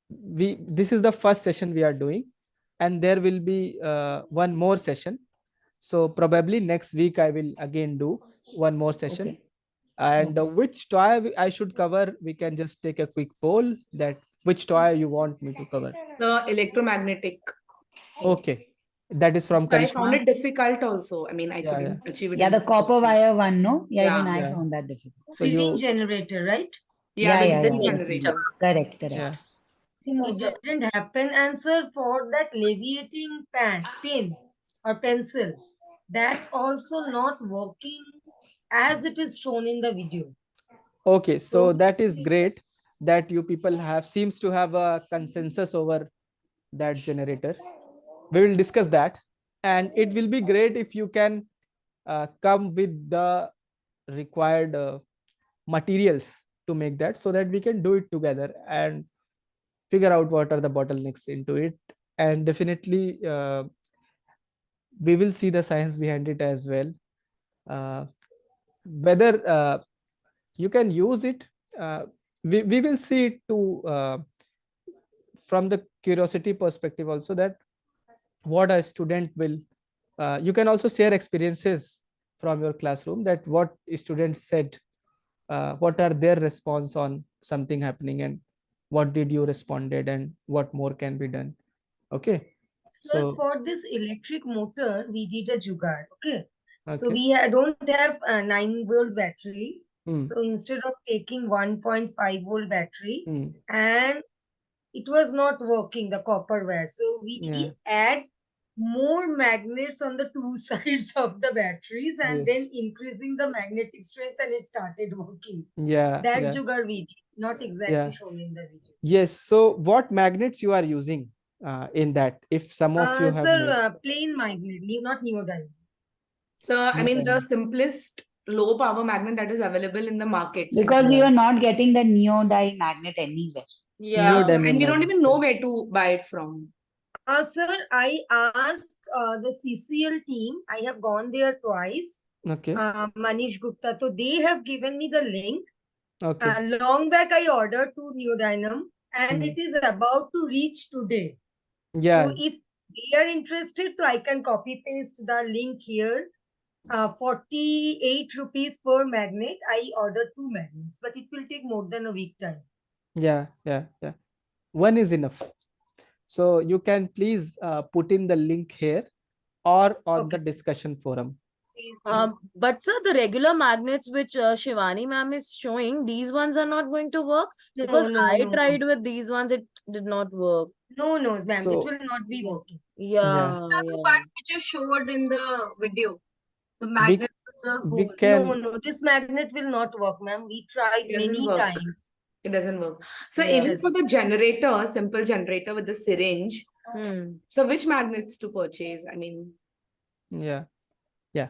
this is the first session we are doing, and there will be one more session. So probably next week I will again do one more session. Okay. And Okay. which toy I should cover, we can just take a quick poll that which toy you want me to cover. The electromagnetic. Okay, that is from I found Karishma. it difficult also. I mean, I Yeah, yeah, couldn't achieve it Yeah, in the the first copper one. wire one, no? Yeah, even Yeah. I yeah. found that difficult. So Sewing you, generator, right? Yeah, the Yeah, The DC yeah, generator. generator. correct, correct. yeah, See, it didn't happen. And sir, for that leviating pin or pencil, that also not working as it is shown in the video. okay. So So that is great that you people have seems to have a consensus over that generator. We will discuss that, and it will be great if you can come with the required materials to make that, so that we can do it together and figure out what are the bottlenecks into it. And definitely we will see the science behind it as well. Whether you can use it, we will see it to from the curiosity perspective also, that what a student will, you can also share experiences from your classroom, that what students said, what are their response on something happening, and what did you responded, and what more can be done. Okay. sir, So for this electric motor, we did a jugaad. Okay. So okay. we don't have a 9-volt battery. Hmm. So instead of taking 1.5-volt battery, Hmm. and it was not working, the copper wire. So Yeah. we add more magnets on the two sides of the batteries and then Yes. increasing the magnetic strength, and it started working. Yeah. That Yeah. jugaad we did, not exactly Yeah. shown in the video. Yes. So what magnets you are using in that, if some of you have Sir, made? plain magnet, not neodymium. So, I mean, the Okay. simplest low power magnet that is available in the market. I Because mean, we Yeah. were not getting the neodyne magnet anywhere. Yeah. and Neodymium we don't even magnets. know Yeah. where to buy it from. Sir, I asked the CCL team. I have gone there twice. Okay. Manish Gupta. So they have given me the link. Okay. Long back, I ordered two neodymium, and Hmm. it is about to reach today. So Yeah. if they are interested, so I can copy paste the link here. 48 rupees per magnet. I ordered two magnets, but it will take more than a week time. Yeah. Yeah. Yeah. One is enough. So you can please put in the link here or on the Okay, sir. discussion forum. But sir, the regular magnets which Shivani ma'am is showing, these ones are not going to work, because No, I no, no. tried with these ones, it did not work. No, no, ma'am. It So will not be working. yeah, Yeah, The yeah. parts which are showed in the video, the we magnets with the we hole. No, can, no, this magnet will not work, ma'am. We tried It doesn't many work. times. It doesn't work. So It yeah, even for doesn't. the generator, simple generator with the syringe, Hmm. so which magnets to purchase? I mean, yeah, yeah.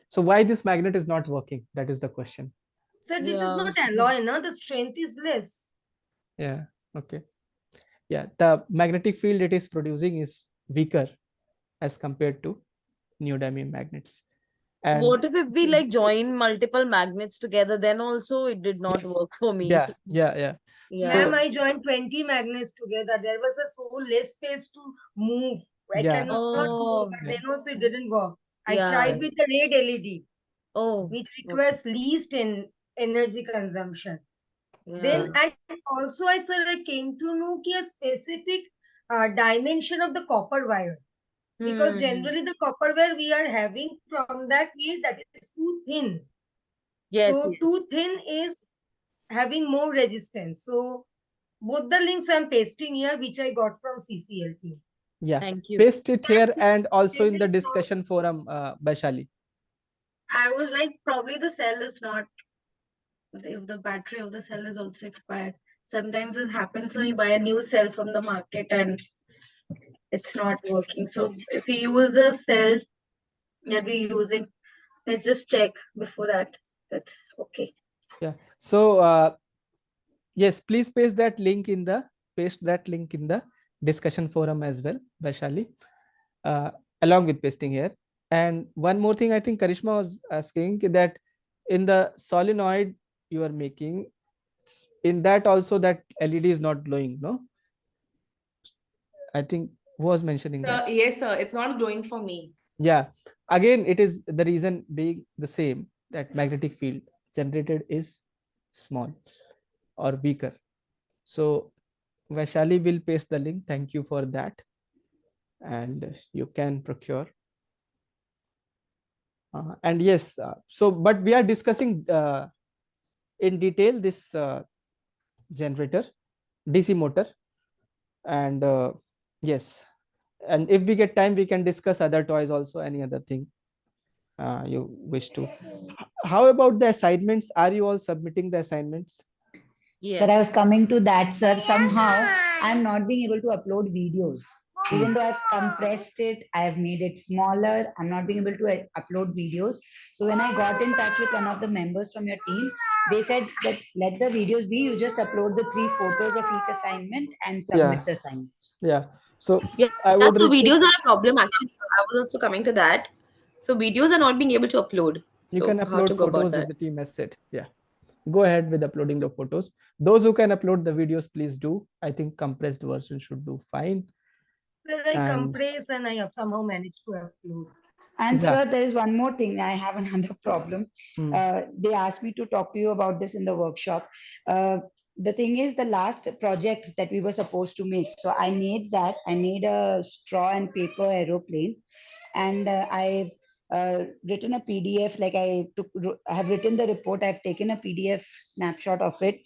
So why this magnet is not working? That is the question. Said it is Yeah. not alloy, no? The strength is less. Yeah. Okay. Yeah. The magnetic field it is producing is weaker as compared to neodymium magnets. And What if we like join multiple magnets together? Then also it did not yes, work for me. yeah, yeah, yeah. Ma'am, Yeah. So I joined 20 magnets together. There was a so less space to move. I yeah, cannot go, Oh, but yeah, then also it didn't work. I yeah. tried yeah. with the red LED, Oh, which okay. requires least in energy consumption. Yeah. Then, So and also I came to know a specific dimension of the copper wire. Because Hmm. generally the copper wire we are having from that year, that is too thin. Yes, So yes. too thin is having more resistance. So both the links I'm pasting here, which I got from CCL team. Yeah, Thank you. paste it here and also in the discussion forum, Vaishali. I was like, probably the cell is not, if the battery of the cell is also expired. Sometimes it happens when you buy a new cell from the market and it's not working. So if we use the cell that we're using, let's just check before that. That's okay. Yeah. So yes, please paste that link in the discussion forum as well, Vaishali, uh, along with pasting here. And one more thing, I think Karishma was asking that in the solenoid you are making, in that also that LED is not glowing, no? I think who was mentioning that? Yes, sir. It's not glowing for me. Yeah, again, it is the reason being the same, that magnetic field generated is small or weaker. So Vaishali will paste the link. Thank you for that. And you can procure. And yes, so but we are discussing in detail this generator, DC motor, and yes, and if we get time, we can discuss other toys also, any other thing you wish to. How about the assignments? Are you all submitting the assignments? Sir, I was Yes. coming to that, sir. Somehow I'm not being able to upload videos. Even though I've compressed it, I've made it smaller, I'm not being able to upload videos. So when I got in touch with one of the members from your team, they said that let the videos be, you just upload the 3 photos of each assignment and Yeah, submit the assignment. yeah. So Yeah, I so would videos request, are a problem actually. I was also coming to that. So videos are not being able to upload. you can So how upload to go about photos if that? the team has said. Yeah, go ahead with uploading the photos. Those who can upload the videos, please do. I think compressed version should do fine. Well, I And compress and I have somehow managed to upload. And yeah. sir, there is one more thing. I have another problem. They asked me to talk to you about this in the workshop. The thing is, the last project that we were supposed to make. So I made that. I made a straw and paper aeroplane, and I've written a PDF. Like I have written the report. I've taken a PDF snapshot of it.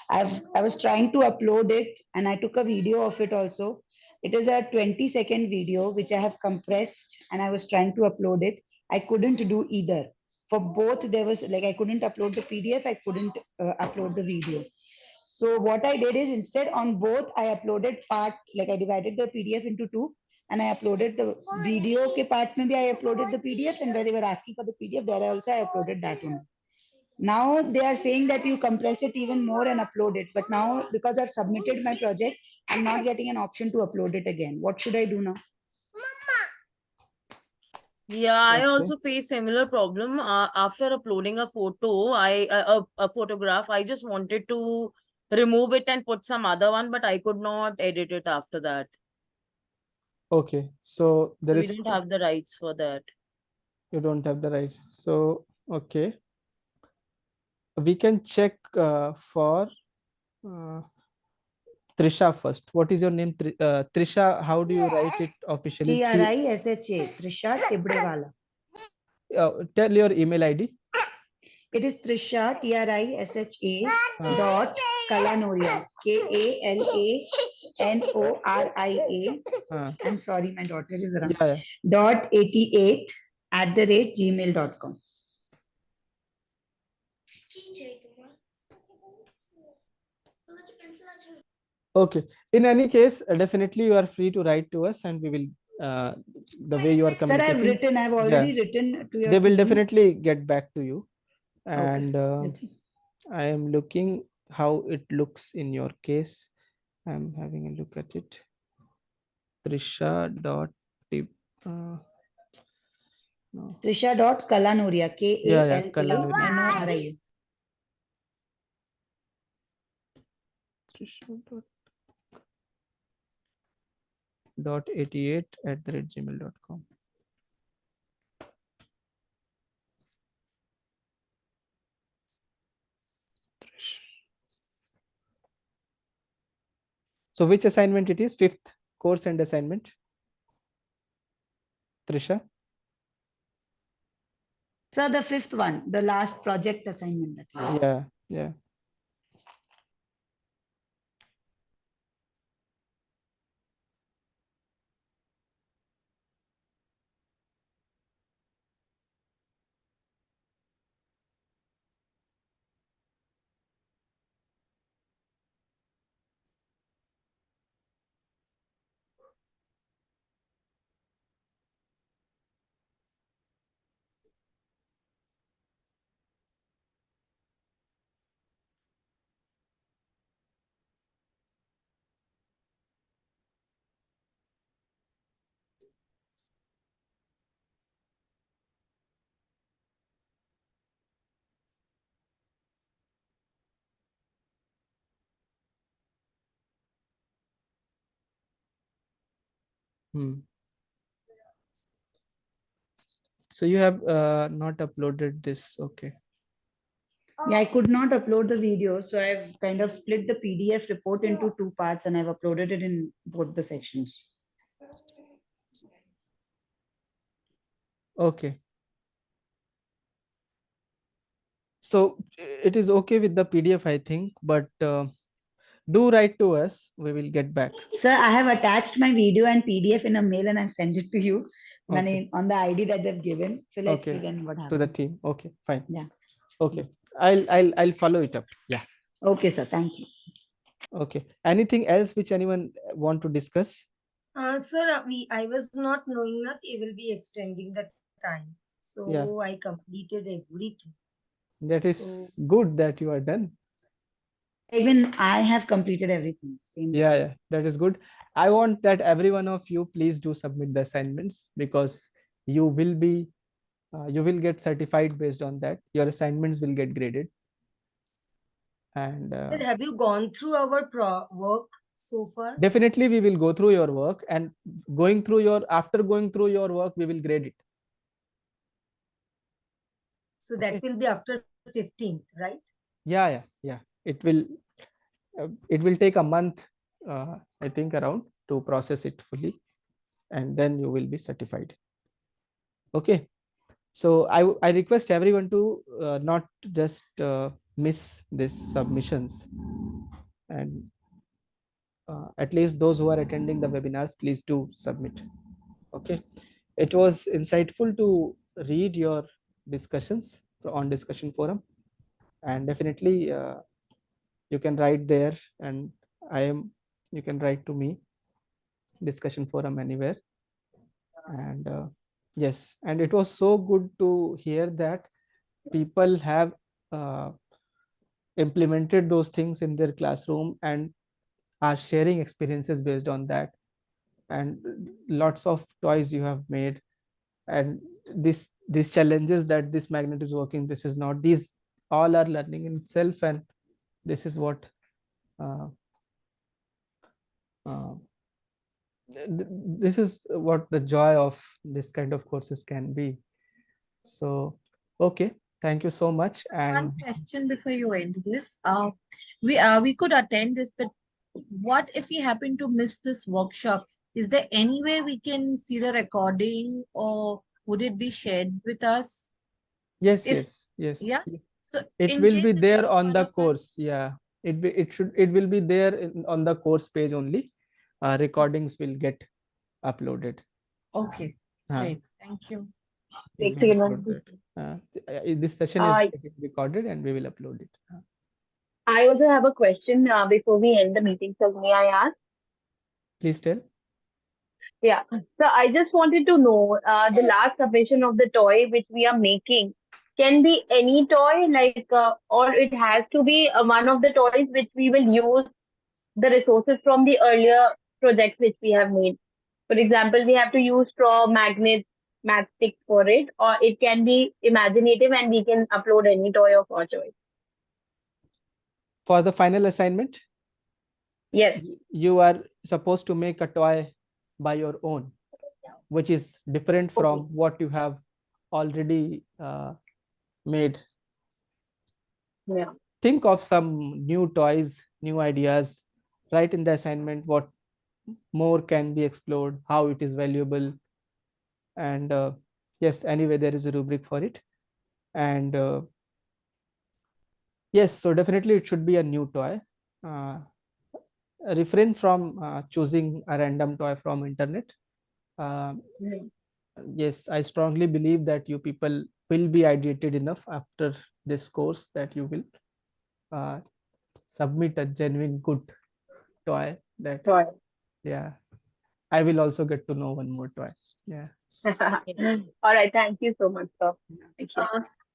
I was trying to upload it, and I took a video of it also. It is a 20-second video which I have compressed, and I was trying to upload it. I couldn't do either. For both, there was like I couldn't upload the PDF, I couldn't upload the video. So what I did is instead on both, I uploaded part, like I divided the PDF into two, and I uploaded the video ke part mein bhi I uploaded the PDF, and where they were asking for the PDF, there also I uploaded that one. Now they are saying that you compress it even more and upload it. But now because I've submitted my project, I'm not getting an option to upload it again. What should I do now? Yeah, I Okay. also face similar problem. After uploading a photo, a photograph, I just wanted to remove it and put some other one, but I could not edit it after that. Okay. So there We is, don't have the rights for that. you don't have the rights. So okay, we can check for uh, Trisha first. What is your name? Trisha, how do you write it officially? Trisha Trisha Tibdewala. Tell your email ID. It is Trisha Trisha dot Kalanoria Kalanoria. I'm sorry, my daughter is around. Yeah, yeah. Dot 88 @gmail.com. Okay. In any case, definitely you are free to write to us, and we will, the way you are Sir, communicating. I've Yeah, already written to your they will team. definitely get back to you. And Let's see. I am looking how it looks in your case. I'm having a look at it. Trisha dot tip. No. Trisha dot Kalanoria Yeah, Kalanoria. Kalanoria. Trisha dot 88 @gmail.com. So which assignment it is? Fifth course and assignment. Trisha. So the fifth one, the last project assignment. Yeah, yeah. So you have not uploaded this. Okay. Yeah, I could not upload the video, so I've kind of split the PDF report into two parts and I've uploaded it in both the sections. Okay. So it is okay with the PDF, I think, but do write to us. We will get back. Sir, I have attached my video and PDF in a mail and I've sent it to you Okay. on the ID that they've given. So let's see Okay. then what To the happens. team. Okay, fine. Yeah. Okay. I'll follow it up. Yeah. Okay, sir. Thank you. Okay. Anything else which anyone want to discuss? Sir, I was not knowing that he will be extending the time. So Yeah. I completed everything. That So is good that you are done. Even I have completed everything. Same. Yeah, that is good. I want that every one of you please do submit the assignments, because you will be you will get certified based on that. Your assignments will get graded. And sir, have you gone through our work so far? definitely we will go through your work, and after going through your work we will grade it. So that will be after 15th, right? Yeah. It will take a month, I think, around, to process it fully, and then you will be certified. Okay. So I request everyone to not just miss these submissions, and at least those who are attending the webinars, please do submit. Okay. It was insightful to read your discussions on discussion forum, and definitely you can write there, and you can write to me, discussion forum, anywhere. And yes, and it was so good to hear that people have uh, implemented those things in their classroom and are sharing experiences based on that. And lots of toys you have made, and these challenges that this magnet is working, this is not, these all are learning in itself. And this is what uh, uh, this is what the joy of this kind of courses can be. So okay, thank you so much. And one question before you end this. We could attend this, but what if we happen to miss this workshop? Is there any way we can see the recording, or would it be shared with us? yes, If yes. yeah, so It in will be case if there any on one the of us, course. Yeah, it will be there on the course page only. Recordings will get uploaded. okay, great, thank you. We will upload that. This session is getting recorded and we will upload it. I also have a question before we end the meeting. So may I ask? Please tell. Yeah. So I just wanted to know the last submission of the toy which we are making can be any toy, like, or it has to be one of the toys which we will use the resources from the earlier projects which we have made. For example, we have to use straw, magnets, matchsticks for it, or it can be imaginative and we can upload any toy of our choice. For the final assignment, yes, you are supposed to make a toy by your own, which is different from what you have already made. Yeah. Think of some new toys, new ideas, write in the assignment what more can be explored, how it is valuable. And yes, anyway, there is a rubric for it. And yes, so definitely it should be a new toy. Refrain from choosing a random toy from internet. Yes, I strongly believe that you people will be ideated enough after this course that you will submit a genuine good toy. That yeah, I will also get to know one more toy. Yeah. All right. Thank you so much, sir. Thank you.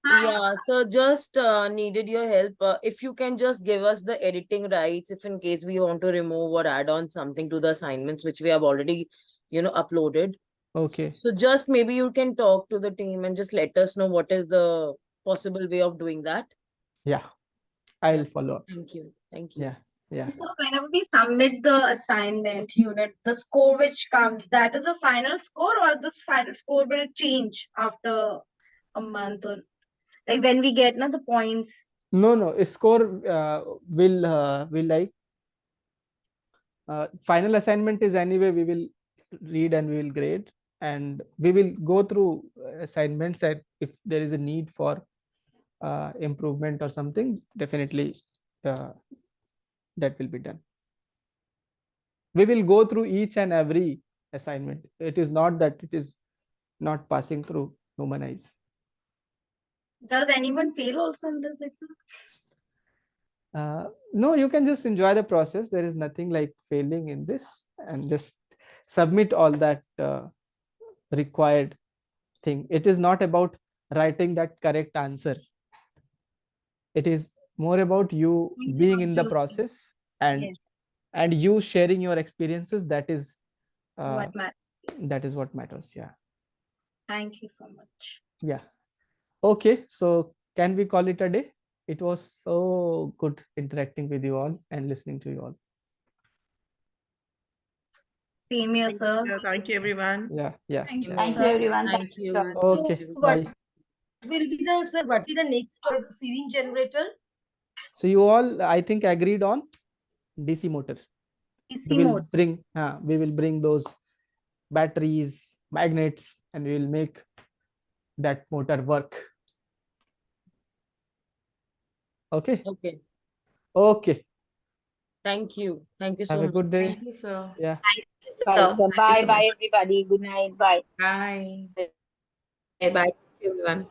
Yeah, so just needed your help. If you can just give us the editing rights, if in case we want to remove or add on something to the assignments which we have already, uploaded. Okay. So just maybe you can talk to the team and just let us know what is the possible way of doing that. Yeah, I'll follow up. Thank you. Thank you. Yeah. Yeah. So whenever we submit the assignment unit, the score which comes, that is a final score, or this final score will change after a month, or like when we get the points. No, score will like final assignment is anyway we will read and we will grade, and we will go through assignments, and if there is a need for improvement or something, definitely that will be done. We will go through each and every assignment. It is not that it is not passing through human eyes. Does anyone fail also in this exam? No, you can just enjoy the process. There is nothing like failing in this, and just submit all that required thing. It is not about writing that correct answer. It is more about you being in the process, and Yes. and you sharing your experiences. That is What matters? that is what matters. Yeah. Thank you so much. Yeah. Okay, so can we call it a day? It was so good interacting with you all and listening to you all. Same here, Thank you, sir. sir. Thank you, everyone. Yeah. Thank you, Thank you, sir. everyone. Thank Thank you, sir. you. Okay, What bye. will be the, sir, what will be the next choice? The sealing generator? So you all, I think, agreed on DC motor. DC mode. We will bring those batteries, magnets, and we will make that motor work. Okay. Okay. Thank you. Thank you so Have a much. good day. Thank you, sir. Yeah. Thank you, sir. Bye, Thank you bye, so bye, much. everybody. Good night. Bye. Bye. Bye, bye, everyone.